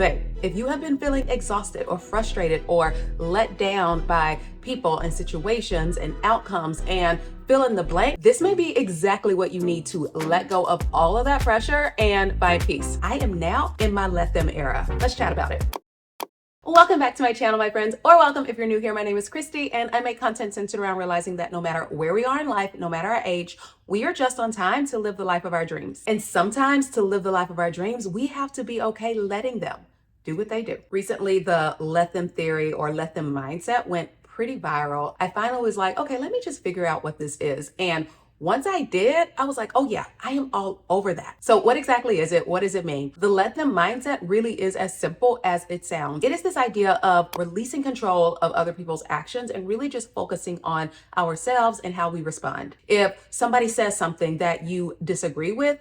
But if you have been feeling exhausted or frustrated or let down by people and situations and outcomes and fill in the blank, this may be exactly what you need to let go of all of that pressure and find peace. I am now in my let them era. Let's chat about it. Welcome back to my channel, my friends, or welcome if you're new here. My name is Kristi, and I make content centered around realizing that no matter where we are in life, no matter our age, we are just on time to live the life of our dreams. And sometimes to live the life of our dreams, we have to be okay letting them do what they do. Recently, the let them theory or let them mindset went pretty viral. I finally was like, okay, let me just figure out what this is. And once I did, I was like, oh yeah, I am all over that. So what exactly is it? What does it mean? The let them mindset really is as simple as it sounds. It is this idea of releasing control of other people's actions and really just focusing on ourselves and how we respond. If somebody says something that you disagree with,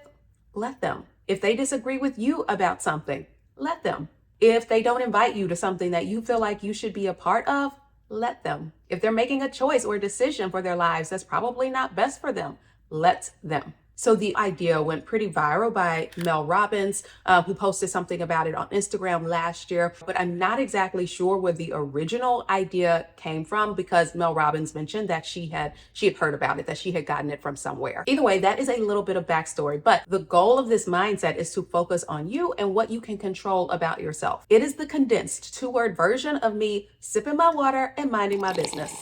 let them. If they disagree with you about something, let them. If they don't invite you to something that you feel like you should be a part of, let them. If they're making a choice or a decision for their lives that's probably not best for them, let them. So the idea went pretty viral by Mel Robbins, who posted something about it on Instagram last year, but I'm not exactly sure where the original idea came from because Mel Robbins mentioned that she had heard about it, that she had gotten it from somewhere. Either way, that is a little bit of backstory, but the goal of this mindset is to focus on you and what you can control about yourself. It is the condensed 2-word version of me sipping my water and minding my business.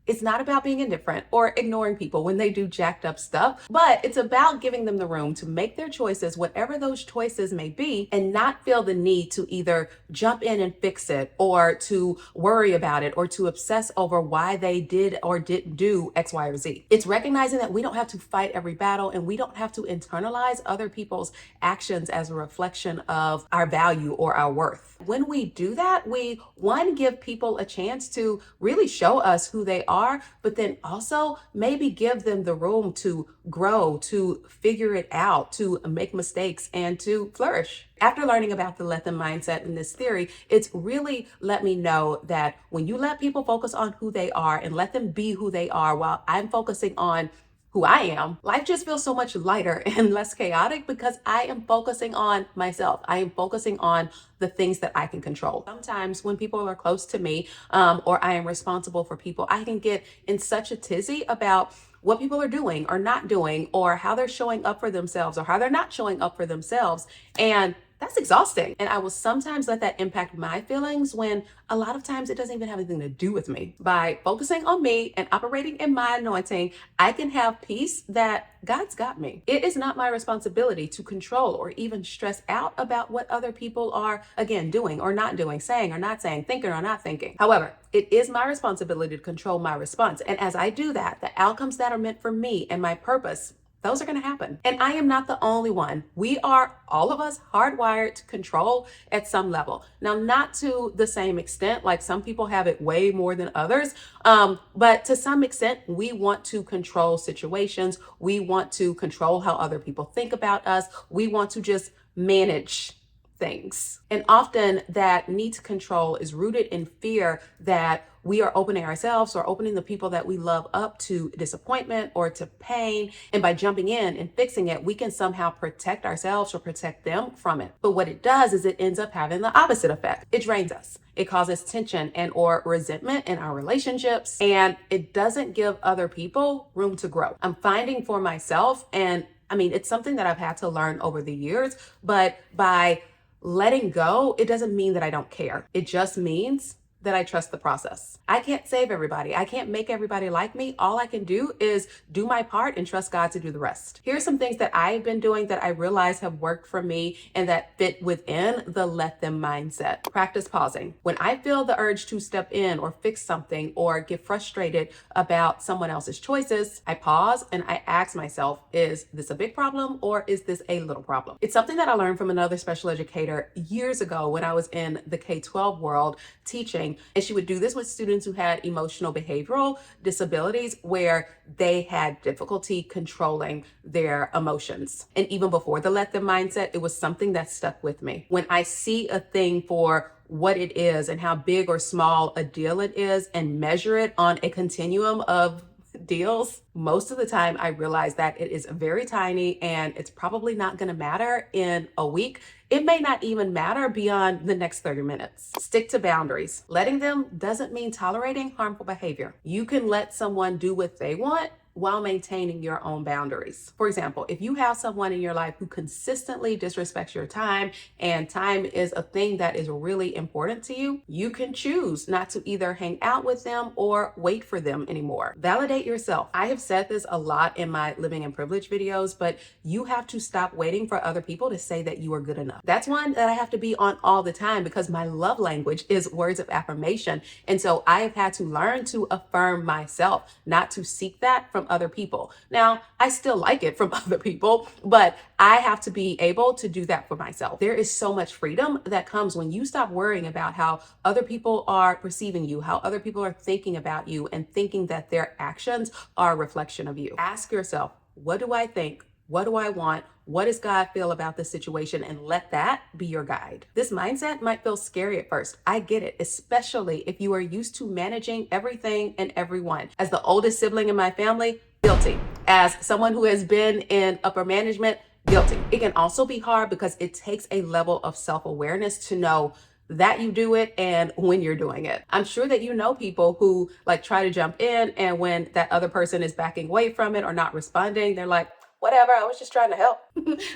It's not about being indifferent or ignoring people when they do jacked up stuff, but it's about giving them the room to make their choices, whatever those choices may be, and not feel the need to either jump in and fix it or to worry about it or to obsess over why they did or didn't do X, Y, or Z. It's recognizing that we don't have to fight every battle and we don't have to internalize other people's actions as a reflection of our value or our worth. When we do that, we, one, give people a chance to really show us who they are, but then also maybe give them the room to grow, to figure it out, to make mistakes, and to flourish. After learning about the let them mindset in this theory, it's really let me know that when you let people focus on who they are and let them be who they are while I'm focusing on who I am, life just feels so much lighter and less chaotic because I am focusing on myself. I am focusing on the things that I can control. Sometimes when people are close to me or I am responsible for people, I can get in such a tizzy about what people are doing or not doing or how they're showing up for themselves or how they're not showing up for themselves. And that's exhausting. And I will sometimes let that impact my feelings when a lot of times it doesn't even have anything to do with me. By focusing on me and operating in my anointing, I can have peace that God's got me. It is not my responsibility to control or even stress out about what other people are, again, doing or not doing, saying or not saying, thinking or not thinking. However, it is my responsibility to control my response. And as I do that, the outcomes that are meant for me and my purpose, those are going to happen. And I am not the only one. We are, all of us, hardwired to control at some level. Now, not to the same extent, like some people have it way more than others. But to some extent, we want to control situations. We want to control how other people think about us. We want to just manage things. And often that need to control is rooted in fear that we are opening ourselves or opening the people that we love up to disappointment or to pain. And by jumping in and fixing it, we can somehow protect ourselves or protect them from it. But what it does is it ends up having the opposite effect. It drains us. It causes tension and or resentment in our relationships, and it doesn't give other people room to grow. I'm finding for myself, and I mean, it's something that I've had to learn over the years, but by letting go, it doesn't mean that I don't care. It just means that I trust the process. I can't save everybody. I can't make everybody like me. All I can do is do my part and trust God to do the rest. Here's some things that I've been doing that I realize have worked for me and that fit within the let them mindset. Practice pausing. When I feel the urge to step in or fix something or get frustrated about someone else's choices, I pause and I ask myself, is this a big problem or is this a little problem? It's something that I learned from another special educator years ago when I was in the K-12 world teaching. And she would do this with students who had emotional behavioral disabilities where they had difficulty controlling their emotions. And even before the let them mindset, it was something that stuck with me. When I see a thing for what it is and how big or small a deal it is and measure it on a continuum of deals, most of the time I realize that it is very tiny and it's probably not going to matter in a week. It may not even matter beyond the next 30 minutes. Stick to boundaries. Letting them doesn't mean tolerating harmful behavior. You can let someone do what they want while maintaining your own boundaries. For example, if you have someone in your life who consistently disrespects your time, and time is a thing that is really important to you, you can choose not to either hang out with them or wait for them anymore. Validate yourself. I have said this a lot in my living in privilege videos, but you have to stop waiting for other people to say that you are good enough. That's one that I have to be on all the time because my love language is words of affirmation. And so I have had to learn to affirm myself, not to seek that from other people. Now, I still like it from other people, but I have to be able to do that for myself. There is so much freedom that comes when you stop worrying about how other people are perceiving you, how other people are thinking about you, and thinking that their actions are a reflection of you. Ask yourself, what do I think? What do I want? What does God feel about this situation? And let that be your guide. This mindset might feel scary at first. I get it, especially if you are used to managing everything and everyone. As the oldest sibling in my family, guilty. As someone who has been in upper management, guilty. It can also be hard because it takes a level of self-awareness to know that you do it and when you're doing it. I'm sure that you know people who like try to jump in, and when that other person is backing away from it or not responding, they're like, whatever, I was just trying to help.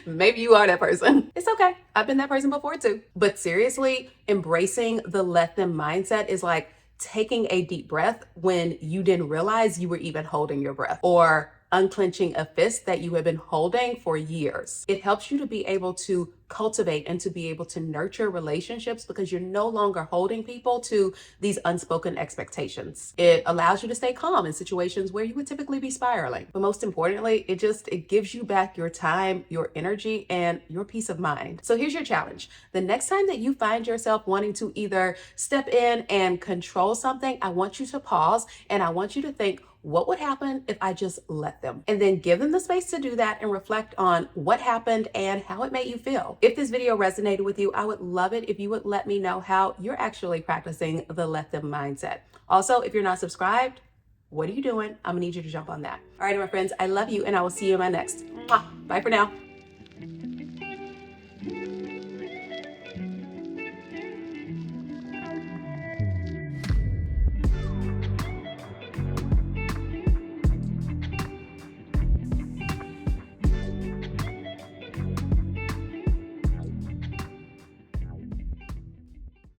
Maybe you are that person. It's okay. I've been that person before too. But seriously, embracing the let them mindset is like taking a deep breath when you didn't realize you were even holding your breath, or unclenching a fist that you have been holding for years. It helps you to be able to cultivate and to be able to nurture relationships because you're no longer holding people to these unspoken expectations. It allows you to stay calm in situations where you would typically be spiraling. But most importantly, it gives you back your time, your energy, and your peace of mind. So here's your challenge. The next time that you find yourself wanting to either step in and control something, I want you to pause and I want you to think, what would happen if I just let them? And then give them the space to do that and reflect on what happened and how it made you feel. If this video resonated with you, I would love it if you would let me know how you're actually practicing the let them mindset. Also, if you're not subscribed, what are you doing? I'm gonna need you to jump on that. All right, my friends, I love you and I will see you in my next. Bye for now.